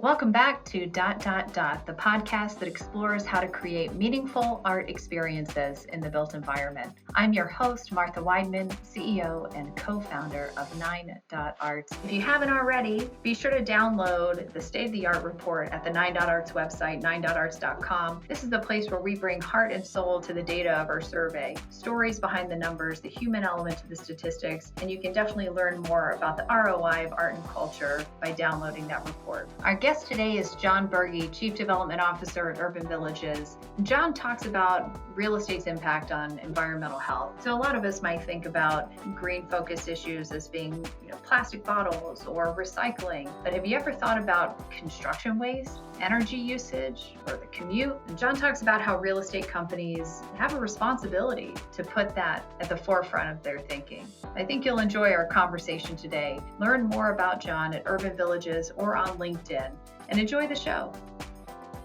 Welcome back to the podcast that explores how to create meaningful art experiences in the built environment. I'm your host, Martha Weidman, CEO and co-founder of 9.arts. If you haven't already, be sure to download the state-of-the-art report at the 9.arts website, 9.arts.com. This is the place where we bring heart and soul to the data of our survey, stories behind the numbers, the human element to the statistics, and you can definitely learn more about the ROI of art and culture by downloading that report. Our guest today is Jon Buerge, Chief Development Officer at Urban Villages. Jon talks about real estate's impact on environmental health. So a lot of us might think about green focused issues as being, plastic bottles or recycling. But have you ever thought about construction waste, energy usage, or the commute? And Jon talks about how real estate companies have a responsibility to put that at the forefront of their thinking. I think you'll enjoy our conversation today. Learn more about Jon at Urban Villages or on LinkedIn, and enjoy the show.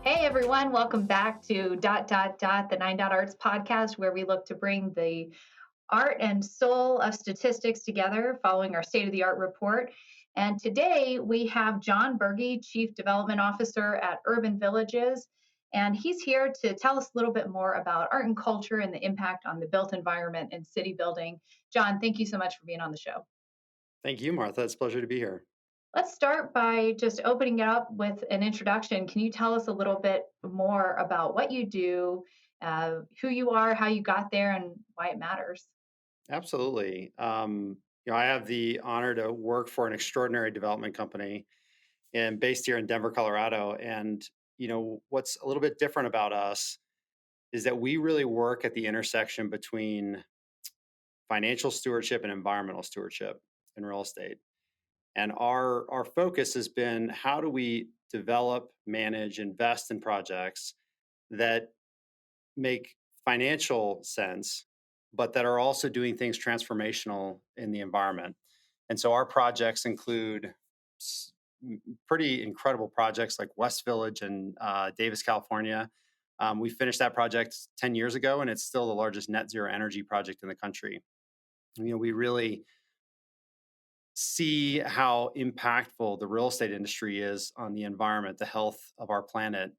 Hey everyone, welcome back to the 9.arts podcast, where we look to bring the art and soul of statistics together following our state-of-the-art report. And today we have Jon Buerge, Chief Development Officer at Urban Villages. And he's here to tell us a little bit more about art and culture and the impact on the built environment and city building. Jon, thank you so much for being on the show. Thank you, Martha. It's a pleasure to be here. Let's start by just opening it up with an introduction. Can you tell us a little bit more about what you do, who you are, how you got there, and why it matters? Absolutely. I have the honor to work for an extraordinary development company and based here in Denver, Colorado. And, what's a little bit different about us is that we really work at the intersection between financial stewardship and environmental stewardship in real estate. And our focus has been, how do we develop, manage, invest in projects that make financial sense, but that are also doing things transformational in the environment. And so our projects include pretty incredible projects like West Village in Davis, California. We finished that project 10 years ago, and it's still the largest net zero energy project in the country. We really see how impactful the real estate industry is on the environment, the health of our planet,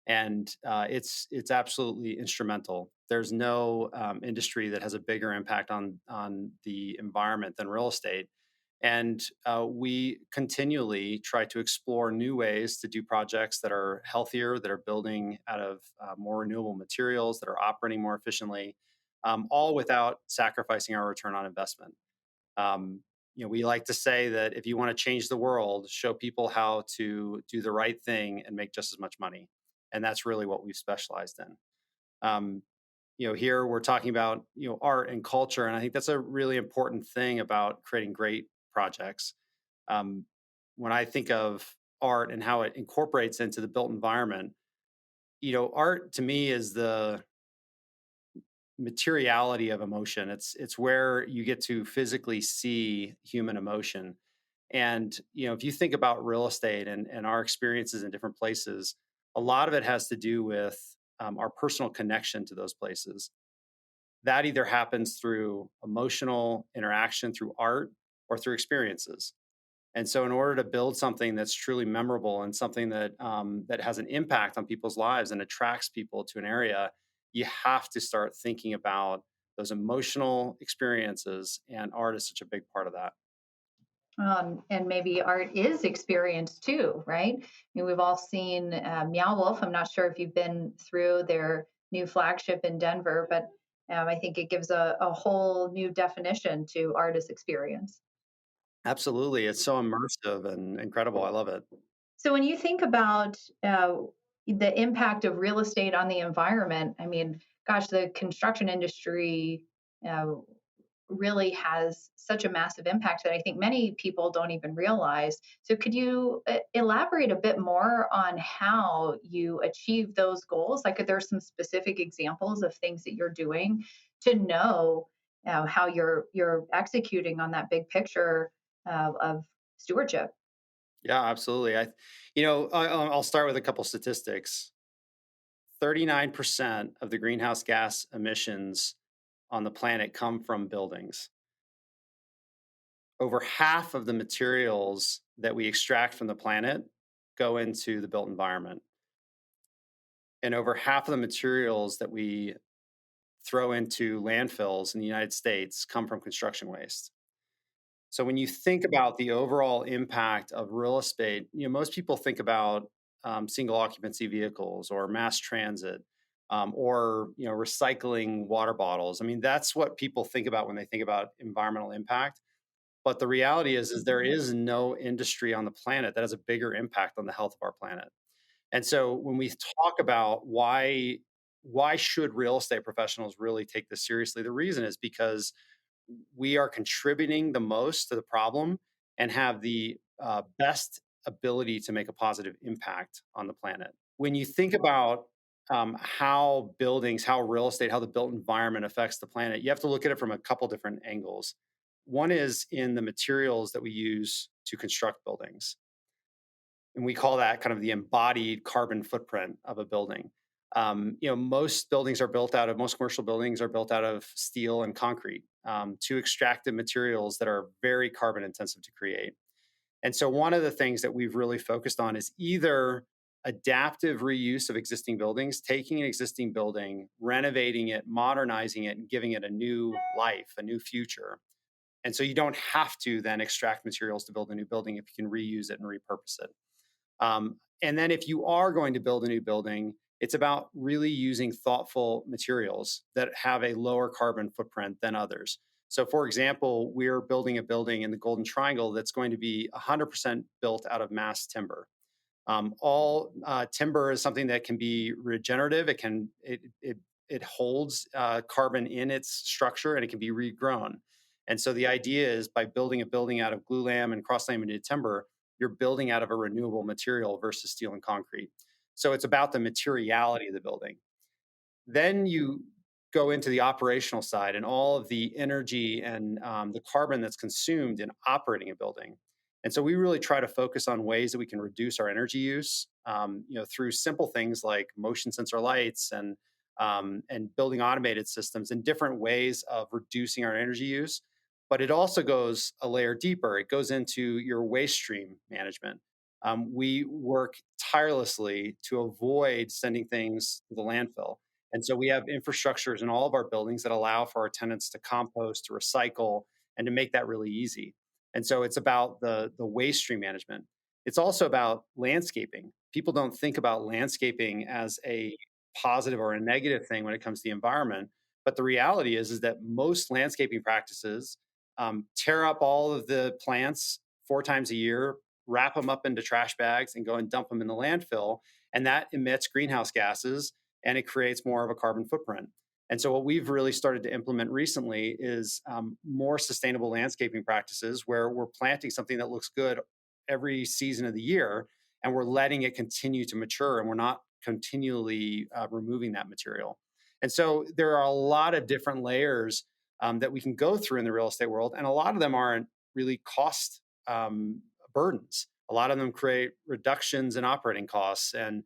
and it's absolutely instrumental. There's no industry that has a bigger impact on the environment than real estate, and we continually try to explore new ways to do projects that are healthier, that are building out of more renewable materials, that are operating more efficiently, all without sacrificing our return on investment. We like to say that if you want to change the world, show people how to do the right thing and make just as much money. And that's really what we've specialized in. Here we're talking about, art and culture. And I think that's a really important thing about creating great projects. When I think of art and how it incorporates into the built environment, art to me is the materiality of emotion. It's where you get to physically see human emotion. And, if you think about real estate and our experiences in different places, a lot of it has to do with our personal connection to those places. That either happens through emotional interaction, through art, or through experiences. And so in order to build something that's truly memorable and something that that has an impact on people's lives and attracts people to an area, you have to start thinking about those emotional experiences, and art is such a big part of that. And maybe art is experience too, right? We've all seen Meow Wolf. I'm not sure if you've been through their new flagship in Denver, but I think it gives a whole new definition to art as experience. Absolutely. It's so immersive and incredible. I love it. So when you think about the impact of real estate on the environment, I mean, gosh, the construction industry uh, really has such a massive impact that I think many people don't even realize. So could you elaborate a bit more on how you achieve those goals? Like, are there some specific examples of things that you're doing to know how you're executing on that big picture of stewardship? Yeah, absolutely. I'll start with a couple statistics. 39% of the greenhouse gas emissions on the planet come from buildings. Over half of the materials that we extract from the planet go into the built environment. And over half of the materials that we throw into landfills in the United States come from construction waste. So when you think about the overall impact of real estate, most people think about single occupancy vehicles or mass transit, or recycling water bottles. I mean, that's what people think about when they think about environmental impact. But the reality is there is no industry on the planet that has a bigger impact on the health of our planet. And so when we talk about why should real estate professionals really take this seriously, the reason is because we are contributing the most to the problem and have the best ability to make a positive impact on the planet. When you think about how buildings, how real estate, how the built environment affects the planet, you have to look at it from a couple different angles. One is in the materials that we use to construct buildings. And we call that kind of the embodied carbon footprint of a building. Most buildings are built out of, most commercial buildings are built out of steel and concrete, two extracted materials that are very carbon intensive to create. And so, one of the things that we've really focused on is either adaptive reuse of existing buildings, taking an existing building, renovating it, modernizing it, and giving it a new life, a new future. And so, you don't have to then extract materials to build a new building if you can reuse it and repurpose it. And then if you are going to build a new building, it's about really using thoughtful materials that have a lower carbon footprint than others. So, for example, we're building a building in the Golden Triangle that's going to be 100% built out of mass timber. All timber is something that can be regenerative. It holds carbon in its structure and it can be regrown. And so the idea is by building a building out of glulam and cross-laminated timber, you're building out of a renewable material versus steel and concrete. So it's about the materiality of the building. Then you go into the operational side and all of the energy and the carbon that's consumed in operating a building. And so we really try to focus on ways that we can reduce our energy use, through simple things like motion sensor lights and building automated systems and different ways of reducing our energy use. But it also goes a layer deeper. It goes into your waste stream management. We work tirelessly to avoid sending things to the landfill. And so we have infrastructures in all of our buildings that allow for our tenants to compost, to recycle, and to make that really easy. And so it's about the waste stream management. It's also about landscaping. People don't think about landscaping as a positive or a negative thing when it comes to the environment. But the reality is that most landscaping practices tear up all of the plants 4 times a year, wrap them up into trash bags, and go and dump them in the landfill. And that emits greenhouse gases and it creates more of a carbon footprint. And so, what we've really started to implement recently is more sustainable landscaping practices where we're planting something that looks good every season of the year and we're letting it continue to mature and we're not continually removing that material. And so, there are a lot of different layers that we can go through in the real estate world. And a lot of them aren't really cost burdens. A lot of them create reductions in operating costs and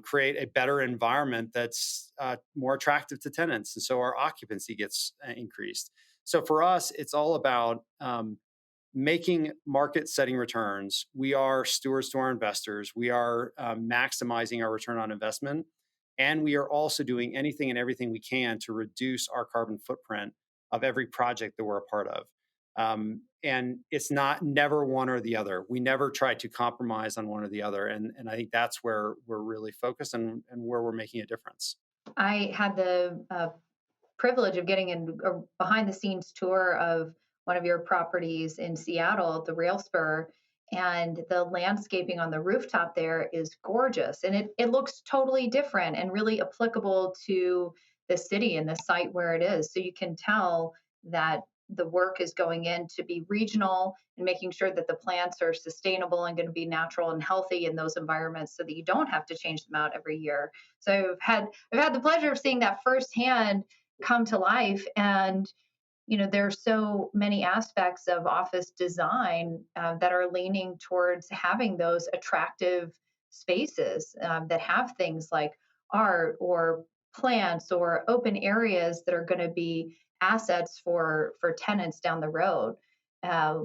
create a better environment that's more attractive to tenants. And so our occupancy gets increased. So for us, it's all about making market setting returns. We are stewards to our investors. We are maximizing our return on investment. And we are also doing anything and everything we can to reduce our carbon footprint of every project that we're a part of. And it's not never one or the other. We never try to compromise on one or the other. And I think that's where we're really focused and where we're making a difference. I had the privilege of getting a behind the scenes tour of one of your properties in Seattle, the Rail Spur, and the landscaping on the rooftop there is gorgeous. And it looks totally different and really applicable to the city and the site where it is. So you can tell that the work is going in to be regional and making sure that the plants are sustainable and going to be natural and healthy in those environments so that you don't have to change them out every year. So I've had the pleasure of seeing that firsthand come to life. And there's so many aspects of office design that are leaning towards having those attractive spaces that have things like art or plants or open areas that are going to be assets for tenants down the road. Uh,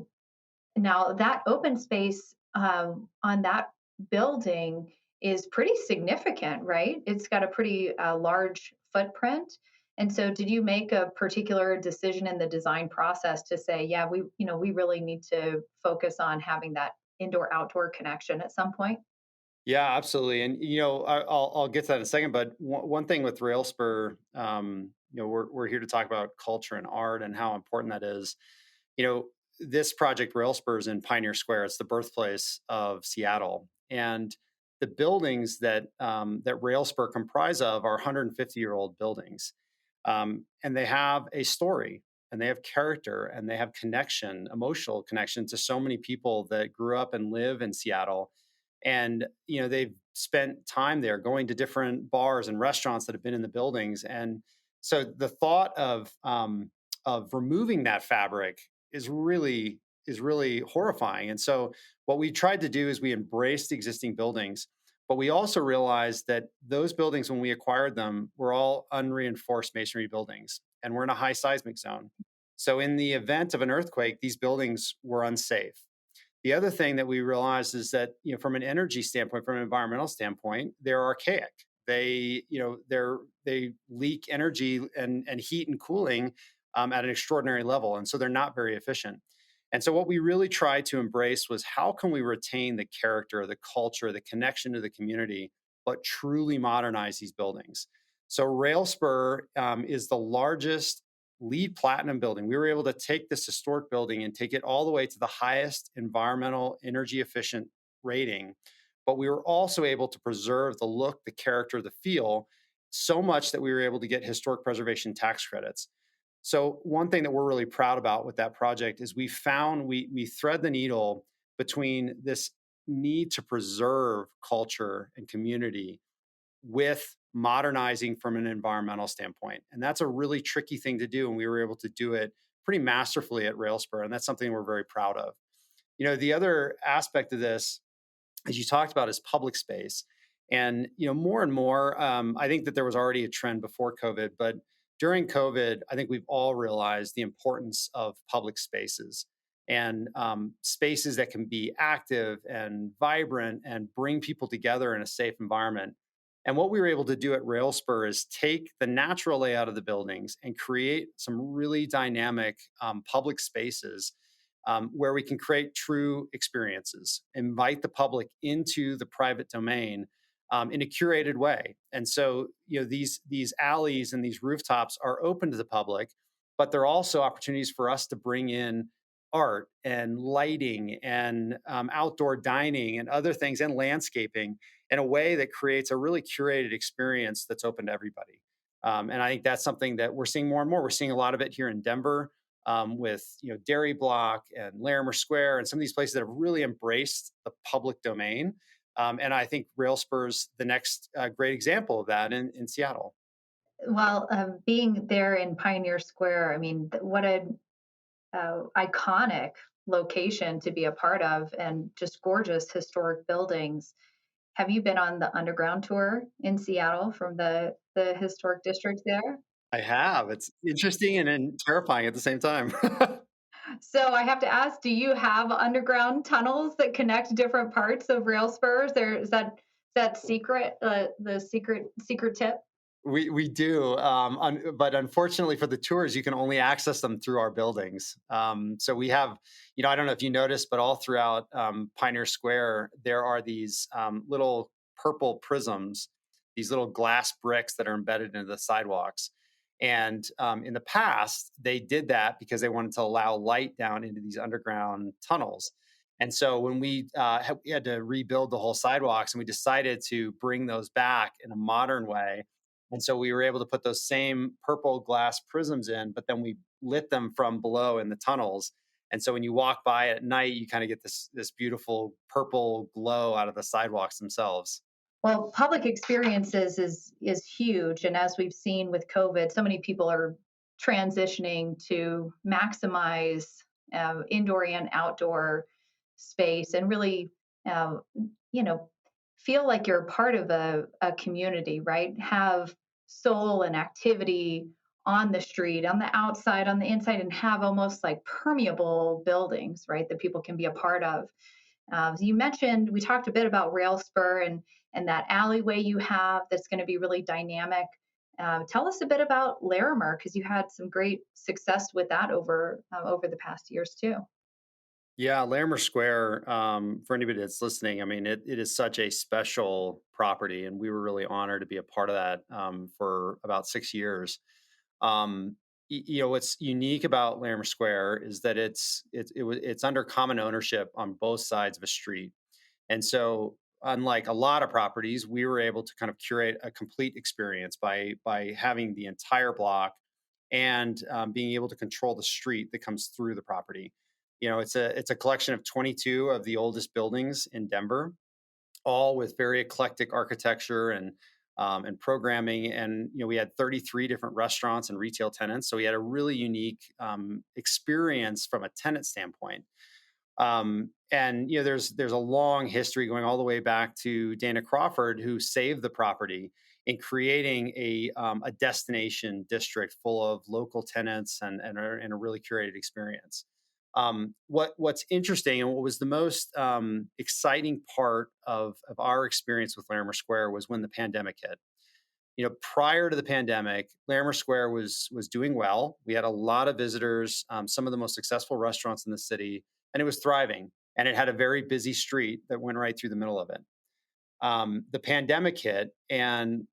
Now that open space on that building is pretty significant, right? It's got a pretty large footprint. And so, did you make a particular decision in the design process to say, yeah, we really need to focus on having that indoor outdoor connection at some point? Yeah, absolutely. And I'll get to that in a second. But one thing with Railspur, we're here to talk about culture and art and how important that is. You know, this project Railspur is in Pioneer Square. It's the birthplace of Seattle, and the buildings that Railspur comprise of are 150-year-old buildings, and they have a story. And they have character and they have connection, emotional connection to so many people that grew up and live in Seattle, and they've spent time there going to different bars and restaurants that have been in the buildings. And so the thought of removing that fabric is really horrifying. And so what we tried to do is we embraced the existing buildings, but we also realized that those buildings, when we acquired them, were all unreinforced masonry buildings, and we're in a high seismic zone. So in the event of an earthquake, these buildings were unsafe. The other thing that we realized is that, from an energy standpoint, from an environmental standpoint, they're archaic. They leak energy and heat and cooling at an extraordinary level, and so they're not very efficient. And so what we really tried to embrace was, how can we retain the character, the culture, the connection to the community, but truly modernize these buildings? So Railspur is the largest LEED Platinum building. We were able to take this historic building and take it all the way to the highest environmental energy efficient rating. But we were also able to preserve the look, the character, the feel, so much that we were able to get historic preservation tax credits. So one thing that we're really proud about with that project is we thread the needle between this need to preserve culture and community with modernizing from an environmental standpoint. And that's a really tricky thing to do. And we were able to do it pretty masterfully at Railspur. And that's something we're very proud of. The other aspect of this, as you talked about, is public space. And more and more, I think that there was already a trend before COVID, but during COVID, I think we've all realized the importance of public spaces, and spaces that can be active and vibrant and bring people together in a safe environment. And what we were able to do at Railspur is take the natural layout of the buildings and create some really dynamic public spaces, where we can create true experiences, invite the public into the private domain in a curated way. And so, these alleys and these rooftops are open to the public, but they're also opportunities for us to bring in art and lighting and outdoor dining and other things and landscaping in a way that creates a really curated experience that's open to everybody. And I think that's something that we're seeing more and more. We're seeing a lot of it here in Denver, with Dairy Block and Larimer Square and some of these places that have really embraced the public domain. And I think Railspur's the next great example of that in Seattle. Well, being there in Pioneer Square, I mean, what an iconic location to be a part of, and just gorgeous historic buildings. Have you been on the underground tour in Seattle from the historic district there? I have. It's interesting and then terrifying at the same time. So I have to ask, do you have underground tunnels that connect different parts of rail spurs? There is that secret, the secret tip? We do, but unfortunately for the tours, you can only access them through our buildings. So we have, I don't know if you noticed, but all throughout Pioneer Square, there are these little purple prisms, these little glass bricks that are embedded into the sidewalks. And in the past, they did that because they wanted to allow light down into these underground tunnels. And so when we had to rebuild the whole sidewalks, and we decided to bring those back in a modern way, and so we were able to put those same purple glass prisms in, but then we lit them from below in the tunnels. And so when you walk by at night, you kind of get this beautiful purple glow out of the sidewalks themselves. Well, public experiences is huge, and as we've seen with COVID, so many people are transitioning to maximize indoor and outdoor space, and really, uh, you know, feel like you're part of a community, right? Have soul and activity on the street, on the outside, on the inside, and have almost like permeable buildings, right? That people can be a part of. So you mentioned we talked a bit about Rail Spur and that alleyway you have that's going to be really dynamic. Tell us a bit about Larimer because you had some great success with that over the past years too. Yeah, Larimer Square, for anybody that's listening, I mean, it is such a special property, and we were really honored to be a part of that for about 6 years. What's unique about Larimer Square is that it's under common ownership on both sides of a street, and so unlike a lot of properties, we were able to kind of curate a complete experience by having the entire block and being able to control the street that comes through the property. It's a collection of 22 of the oldest buildings in Denver, all with very eclectic architecture and programming. And we had 33 different restaurants and retail tenants, so we had a really unique experience from a tenant standpoint. And there's a long history going all the way back to Dana Crawford, who saved the property in creating a destination district full of local tenants and a really curated experience. What's interesting and what was the most exciting part of our experience with Larimer Square was when the pandemic hit. Prior to the pandemic, Larimer Square was doing well. We had a lot of visitors, some of the most successful restaurants in the city, and it was thriving. And it had a very busy street that went right through the middle of it. The pandemic hit, and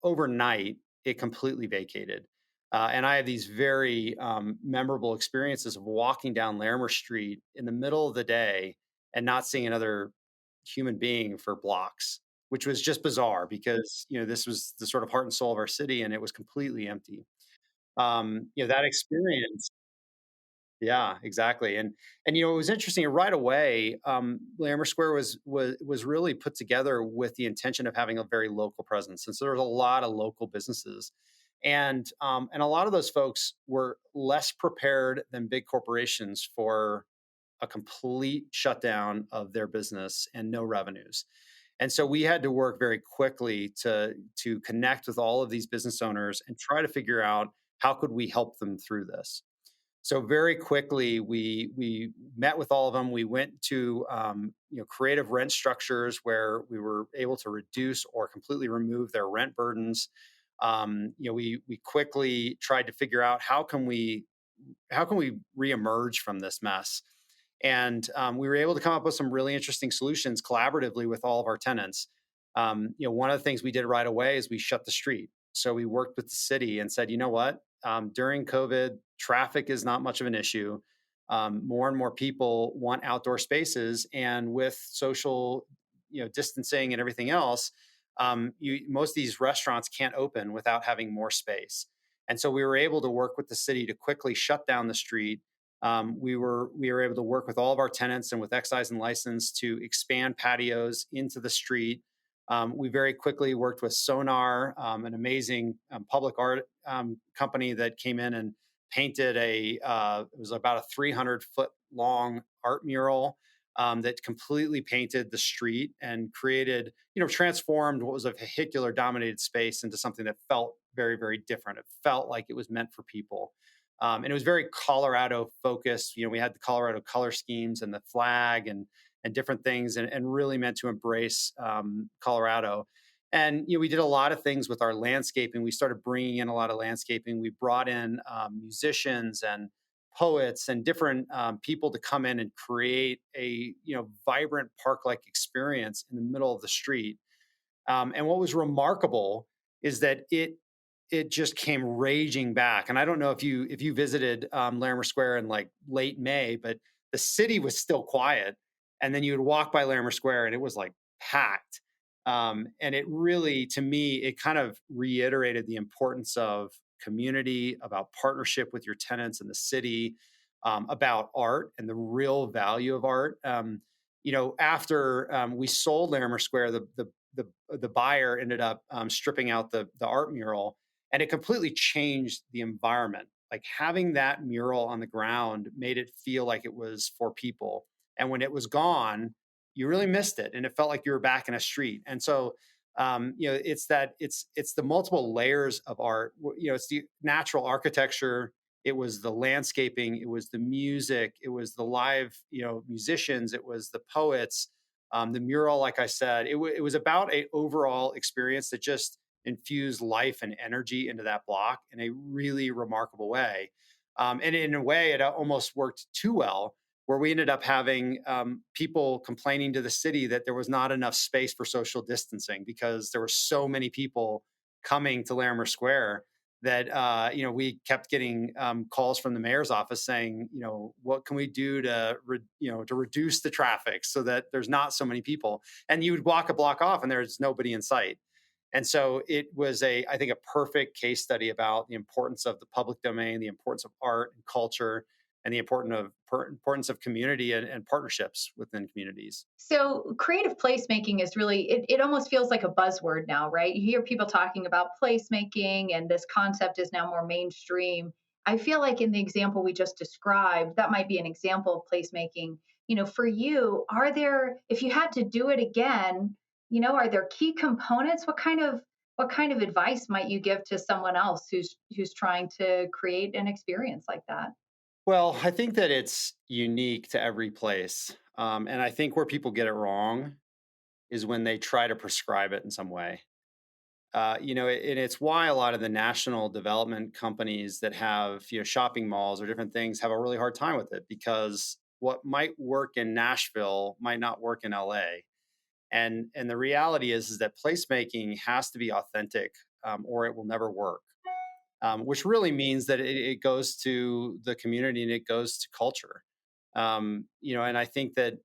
overnight it completely vacated. And I have these very memorable experiences of walking down Larimer Street in the middle of the day and not seeing another human being for blocks, which was just bizarre because this was the sort of heart and soul of our city, and it was completely empty. That experience. Yeah, exactly. And it was interesting right away. Larimer Square was really put together with the intention of having a very local presence, and so there was a lot of local businesses, and a lot of those folks were less prepared than big corporations for a complete shutdown of their business and no revenues. And so we had to work very quickly to connect with all of these business owners and try to figure out how could we help them through this. So very quickly, we met with all of them. We went to creative rent structures where we were able to reduce or completely remove their rent burdens. We quickly tried to figure out how can we reemerge from this mess, and we were able to come up with some really interesting solutions collaboratively with all of our tenants. One of the things we did right away is we shut the street. So we worked with the city and said, you know what? During COVID, traffic is not much of an issue. More and more people want outdoor spaces, and with social, distancing and everything else, most of these restaurants can't open without having more space. And so we were able to work with the city to quickly shut down the street. We were able to work with all of our tenants and with excise and license to expand patios into the street. We very quickly worked with Sonar, an amazing public art company that came in and painted it was about a 300-foot long art mural that completely painted the street and created, transformed what was a vehicular dominated space into something that felt very, very different. It felt like it was meant for people. And it was very Colorado focused. We had the Colorado color schemes and the flag and different things, and really meant to embrace Colorado. And we did a lot of things with our landscaping. We started bringing in a lot of landscaping. We brought in musicians and poets and different people to come in and create a vibrant park-like experience in the middle of the street. And what was remarkable is that it just came raging back. And I don't know if you visited Larimer Square in like late May, but the city was still quiet. And then you would walk by Larimer Square and it was like packed. And it really, to me, it kind of reiterated the importance of community, about partnership with your tenants in the city, about art and the real value of art. After we sold Larimer Square, the buyer ended up stripping out the art mural, and it completely changed the environment. Like having that mural on the ground made it feel like it was for people, and when it was gone, you really missed it, and it felt like you were back in a street. And so, it's the multiple layers of art. It's the natural architecture, it was the landscaping, it was the music, it was the live, musicians, it was the poets, the mural. Like I said, it was about a overall experience that just infused life and energy into that block in a really remarkable way. And in a way, it almost worked too well, where we ended up having people complaining to the city that there was not enough space for social distancing because there were so many people coming to Larimer Square that we kept getting calls from the mayor's office saying, what can we do to to reduce the traffic so that there's not so many people? And you would walk a block off and there's nobody in sight. And so it was I think, a perfect case study about the importance of the public domain, the importance of art and culture, and the importance of community and partnerships within communities. So creative placemaking is really, it almost feels like a buzzword now, right? You hear people talking about placemaking, and this concept is now more mainstream. I feel like in the example we just described, that might be an example of placemaking. For you, are there, if you had to do it again, are there key components? What kind of advice might you give to someone else who's trying to create an experience like that? Well, I think that it's unique to every place. And I think where people get it wrong is when they try to prescribe it in some way. And it's why a lot of the national development companies that have, shopping malls or different things have a really hard time with it, because what might work in Nashville might not work in LA. And the reality is that placemaking has to be authentic, or it will never work. Which really means that it goes to the community and it goes to culture. And I think that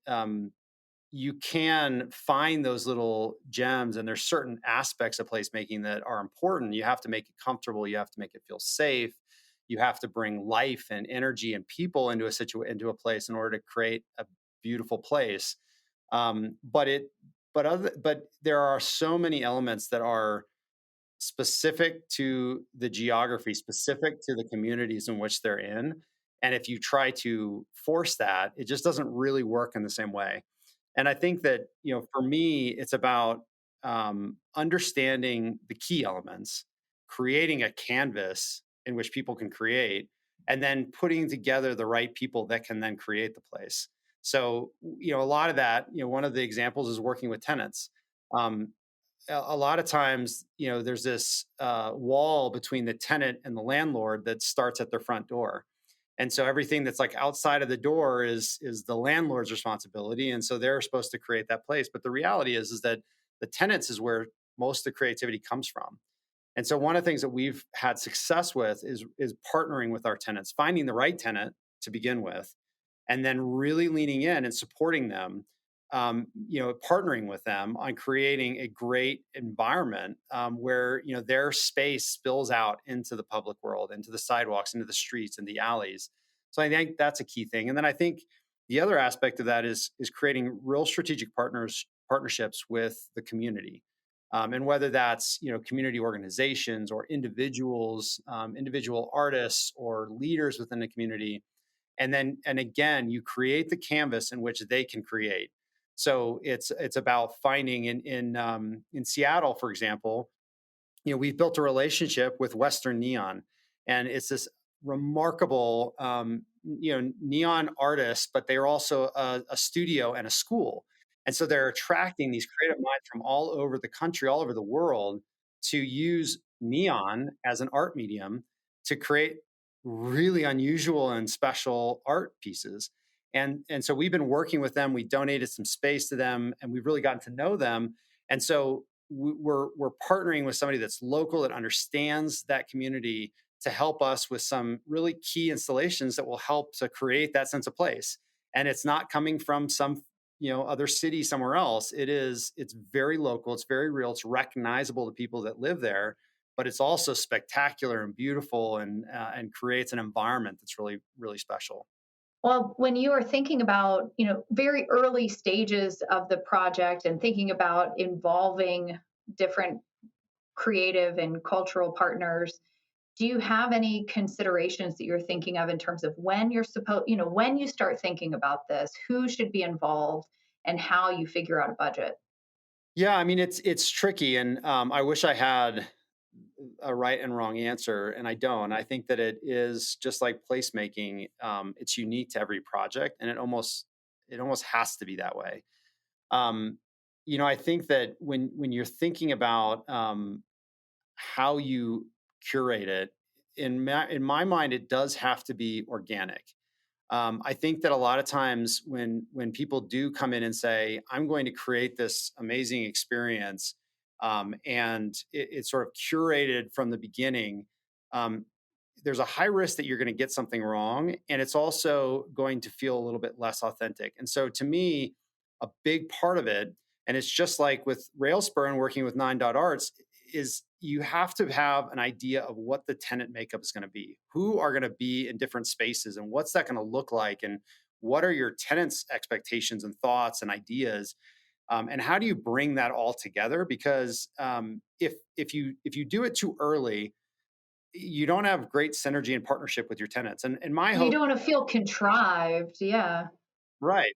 you can find those little gems, and there's certain aspects of placemaking that are important. You have to make it comfortable. You have to make it feel safe. You have to bring life and energy and people into a place in order to create a beautiful place. But there are so many elements that are specific to the geography, specific to the communities in which they're in. And if you try to force that, it just doesn't really work in the same way. And I think that, for me, it's about understanding the key elements, creating a canvas in which people can create, and then putting together the right people that can then create the place. So, a lot of that, one of the examples is working with tenants. Um, a lot of times, there's this wall between the tenant and the landlord that starts at their front door. And so everything that's like outside of the door is the landlord's responsibility. And so they're supposed to create that place. But the reality is that the tenants is where most of the creativity comes from. And so one of the things that we've had success with is partnering with our tenants, finding the right tenant to begin with, and then really leaning in and supporting them, partnering with them on creating a great environment, where their space spills out into the public world, into the sidewalks, into the streets, and the alleys. So I think that's a key thing. And then I think the other aspect of that is creating real strategic partnerships with the community. And whether that's community organizations or individuals, individual artists or leaders within the community, and again, you create the canvas in which they can create. So it's about finding in Seattle, for example, we've built a relationship with Western Neon, and it's this remarkable, neon artists, but they're also a studio and a school. And so they're attracting these creative minds from all over the country, all over the world, to use neon as an art medium to create really unusual and special art pieces. And so we've been working with them. We donated some space to them, and we've really gotten to know them. And so we're partnering with somebody that's local, that understands that community, to help us with some really key installations that will help to create that sense of place. And it's not coming from some other city somewhere else. It's very local, it's very real, it's recognizable to people that live there, but it's also spectacular and beautiful, and creates an environment that's really, really special. Well, when you are thinking about, very early stages of the project and thinking about involving different creative and cultural partners, do you have any considerations that you're thinking of in terms of when you're supposed, when you start thinking about this, who should be involved and how you figure out a budget? Yeah, I mean, it's tricky, and I wish I had a right and wrong answer, and I don't. I think that it is just like placemaking. It's unique to every project, and it almost has to be that way. Um, I think that when you're thinking about how you curate it, in my mind, it does have to be organic. I think that a lot of times when people do come in and say, "I'm going to create this amazing experience," and it's sort of curated from the beginning, um, there's a high risk that you're going to get something wrong, and it's also going to feel a little bit less authentic. And so, to me, a big part of it, and it's just like with Railspur and working with Nine Dot Arts, is you have to have an idea of what the tenant makeup is going to be, who are going to be in different spaces, and what's that going to look like, and what are your tenants' expectations and thoughts and ideas, and how do you bring that all together? Because if you do it too early, you don't have great synergy and partnership with your tenants. And my You hope, don't want to feel contrived. Yeah. right,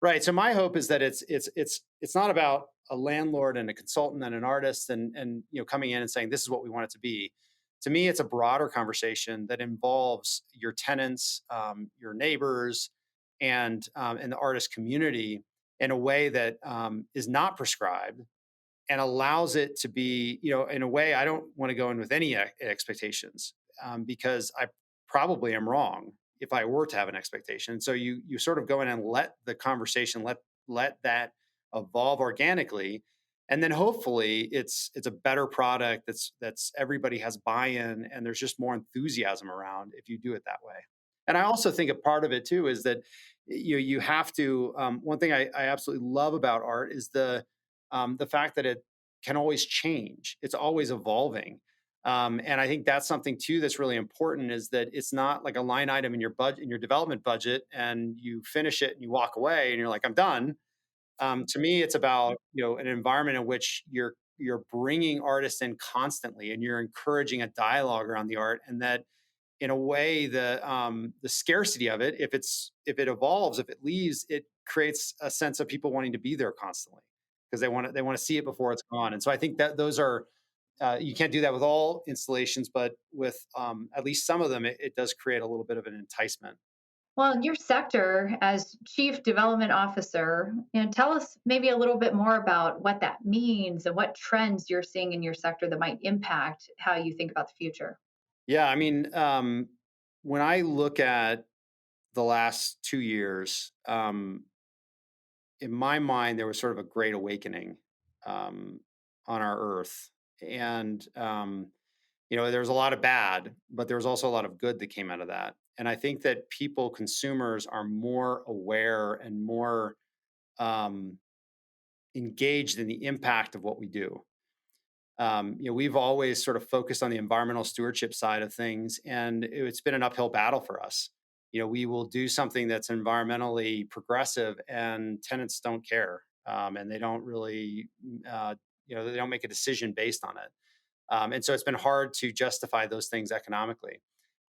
right. So my hope is that it's not about a landlord and a consultant and an artist and coming in and saying this is what we want it to be. To me, it's a broader conversation that involves your tenants, your neighbors, and the artist community in a way that is not prescribed and allows it to be, in a way, I don't want to go in with any expectations, because I probably am wrong if I were to have an expectation. So you sort of go in and let the conversation, let that evolve organically, and then hopefully it's a better product that's everybody has buy-in, and there's just more enthusiasm around if you do it that way. And I also think a part of it too is that you have to. One thing I absolutely love about art is the fact that it can always change. It's always evolving. And I think that's something too that's really important, is that it's not like a line item in your budget, in your development budget, and you finish it and you walk away and you're like, I'm done. To me, it's about an environment in which you're bringing artists in constantly, and you're encouraging a dialogue around the art, and that in a way the scarcity of it, if it evolves, if it leaves, it creates a sense of people wanting to be there constantly because they want to see it before it's gone. And so I think that those are, you can't do that with all installations, but with at least some of them, it does create a little bit of an enticement. Well, in your sector as Chief Development Officer, tell us maybe a little bit more about what that means and what trends you're seeing in your sector that might impact how you think about the future. Yeah, I mean, when I look at the last 2 years, in my mind, there was sort of a great awakening um, on our earth. And, there was a lot of bad, but there was also a lot of good that came out of that. And I think that people, consumers, are more aware and more um, engaged in the impact of what we do. We've always sort of focused on the environmental stewardship side of things, and it's been an uphill battle for us. We will do something that's environmentally progressive, and tenants don't care, and they don't really, they don't make a decision based on it. And so it's been hard to justify those things economically.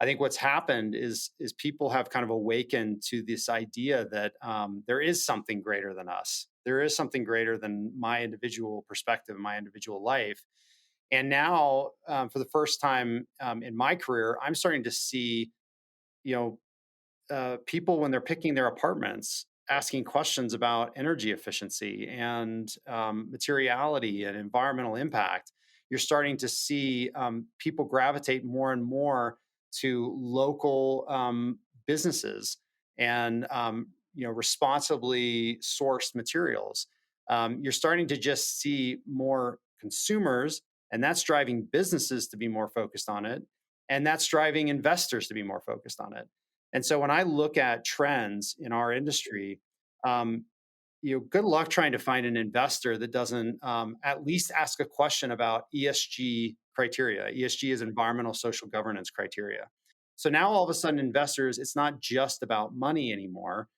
I think what's happened is people have kind of awakened to this idea that there is something greater than us. There is something greater than my individual perspective, my individual life. And now, for the first time in my career, I'm starting to see, you know, people when they're picking their apartments asking questions about energy efficiency and materiality and environmental impact. You're starting to see people gravitate more and more to local businesses and responsibly sourced materials. You're starting to just see more consumers, and that's driving businesses to be more focused on it, and that's driving investors to be more focused on it. And so when I look at trends in our industry, um, good luck trying to find an investor that doesn't at least ask a question about ESG criteria. ESG is environmental social governance criteria. So now all of a sudden, investors, it's not just about money anymore.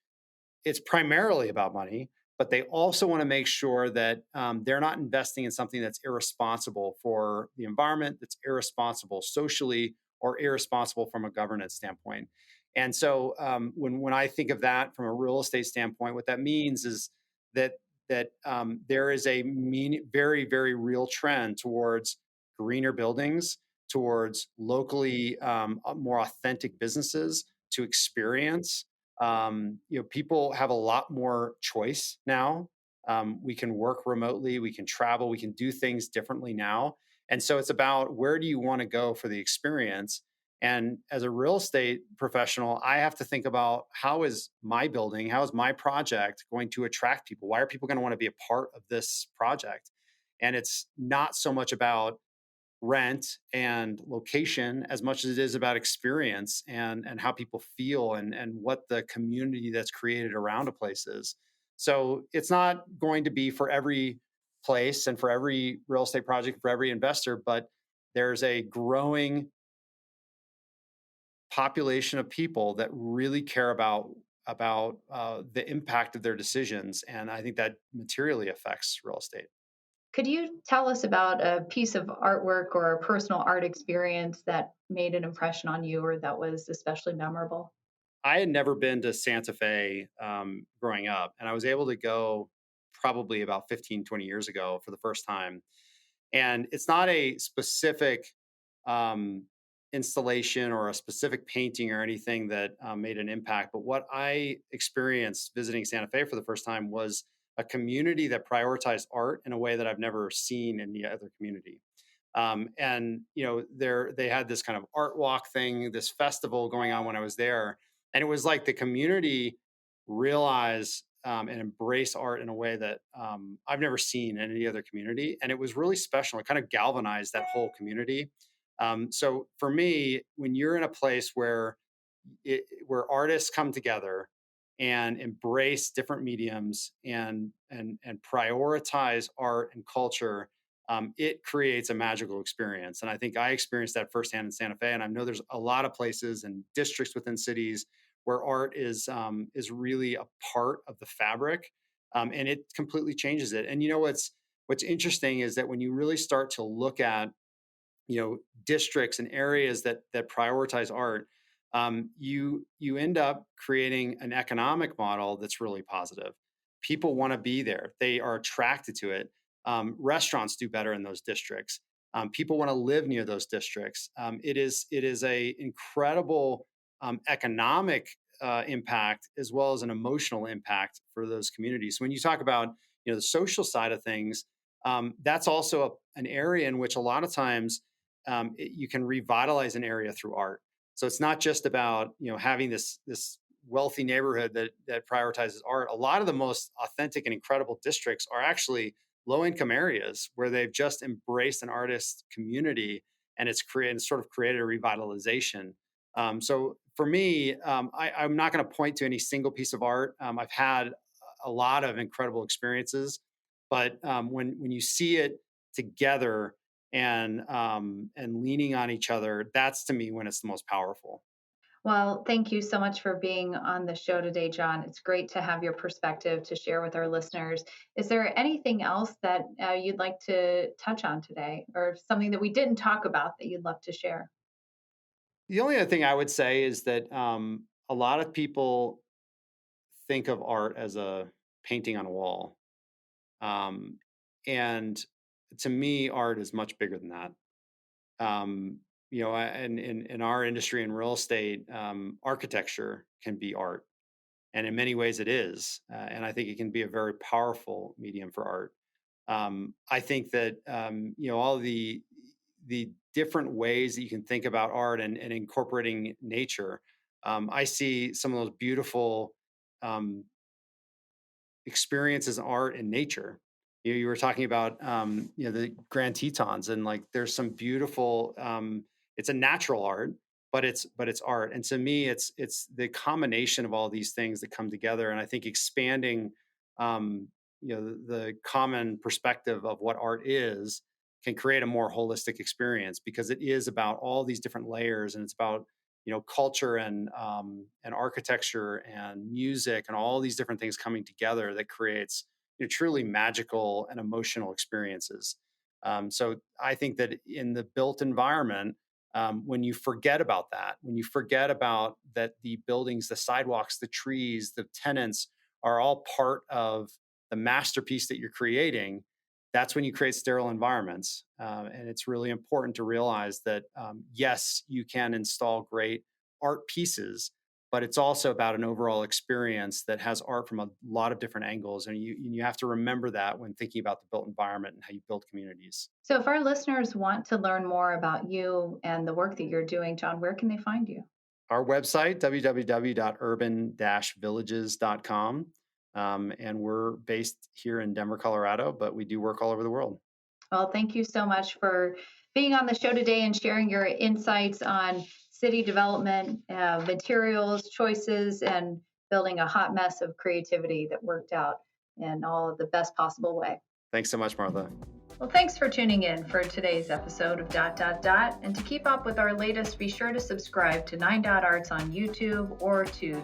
It's primarily about money, but they also want to make sure that they're not investing in something that's irresponsible for the environment, that's irresponsible socially, or irresponsible from a governance standpoint. And so when I think of that from a real estate standpoint, what that means is that there is a very, very real trend towards greener buildings, towards locally more authentic businesses to experience. People have a lot more choice now. We can work remotely, we can travel, we can do things differently now. And so it's about, where do you want to go for the experience? And as a real estate professional, I have to think about, how is my building, how is my project going to attract people? Why are people going to want to be a part of this project? And it's not so much about rent and location as much as it is about experience, and how people feel, and what the community that's created around a place is. So it's not going to be for every place and for every real estate project, for every investor, but there's a growing population of people that really care about the impact of their decisions, and I think that materially affects real estate. Could you tell us about a piece of artwork or a personal art experience that made an impression on you or that was especially memorable? I had never been to Santa Fe growing up, and I was able to go probably about 15, 20 years ago for the first time. And it's not a specific um, installation or a specific painting or anything that made an impact. But what I experienced visiting Santa Fe for the first time was a community that prioritized art in a way that I've never seen in the other community. And they had this kind of art walk thing, this festival going on when I was there, and it was like the community realize and embrace art in a way that I've never seen in any other community, and it was really special. It kind of galvanized that whole community. So for me, when you're in a place where artists come together and embrace different mediums, and prioritize art and culture, it creates a magical experience. And I think I experienced that firsthand in Santa Fe. And I know there's a lot of places and districts within cities where art is really a part of the fabric, and it completely changes it. And what's interesting is that when you really start to look at districts and areas that prioritize art, you end up creating an economic model that's really positive. People want to be there, they are attracted to it. Restaurants do better in those districts. People want to live near those districts. It is a incredible economic impact, as well as an emotional impact for those communities. When you talk about the social side of things, that's also an area in which a lot of times you can revitalize an area through art. So it's not just about having this wealthy neighborhood that prioritizes art. A lot of the most authentic and incredible districts are actually low income areas where they've just embraced an artist community, and sort of created a revitalization. So for me, I'm not going to point to any single piece of art. I've had a lot of incredible experiences, but when you see it together and leaning on each other, that's to me when it's the most powerful. Well, thank you so much for being on the show today, John. It's great to have your perspective to share with our listeners. Is there anything else that you'd like to touch on today, or something that we didn't talk about that you'd love to share? The only other thing I would say is that a lot of people think of art as a painting on a wall, um, and to me, art is much bigger than that. And in our industry in real estate, architecture can be art, and in many ways it is. And I think it can be a very powerful medium for art. I think that all the different ways that you can think about art and incorporating nature. I see some of those beautiful um, experiences in art and nature. You were talking about the Grand Tetons, and like there's some beautiful. It's a natural art, but it's art, and to me, it's the combination of all these things that come together. And I think expanding, the common perspective of what art is can create a more holistic experience, because it is about all these different layers, and it's about culture and architecture and music and all these different things coming together that creates truly magical and emotional experiences. So I think that in the built environment, when you forget about that, when you forget about that, the buildings, the sidewalks, the trees, the tenants are all part of the masterpiece that you're creating, that's when you create sterile environments. And it's really important to realize that, yes, you can install great art pieces, but it's also about an overall experience that has art from a lot of different angles. And you have to remember that when thinking about the built environment and how you build communities. So, if our listeners want to learn more about you and the work that you're doing, Jon, where can they find you? Our website, www.urban-villages.com. And we're based here in Denver, Colorado, but we do work all over the world. Well, thank you so much for being on the show today and sharing your insights on city development, materials, choices, and building a hot mess of creativity that worked out in all of the best possible way. Thanks so much, Martha. Well, thanks for tuning in for today's episode of ... And to keep up with our latest, be sure to subscribe to 9.arts on YouTube or to ...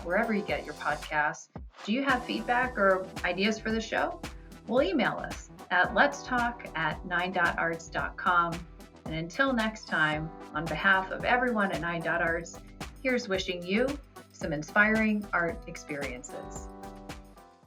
wherever you get your podcasts. Do you have feedback or ideas for the show? Well, email us at letstalk@9.arts.com. And until next time, on behalf of everyone at 9.arts, here's wishing you some inspiring art experiences.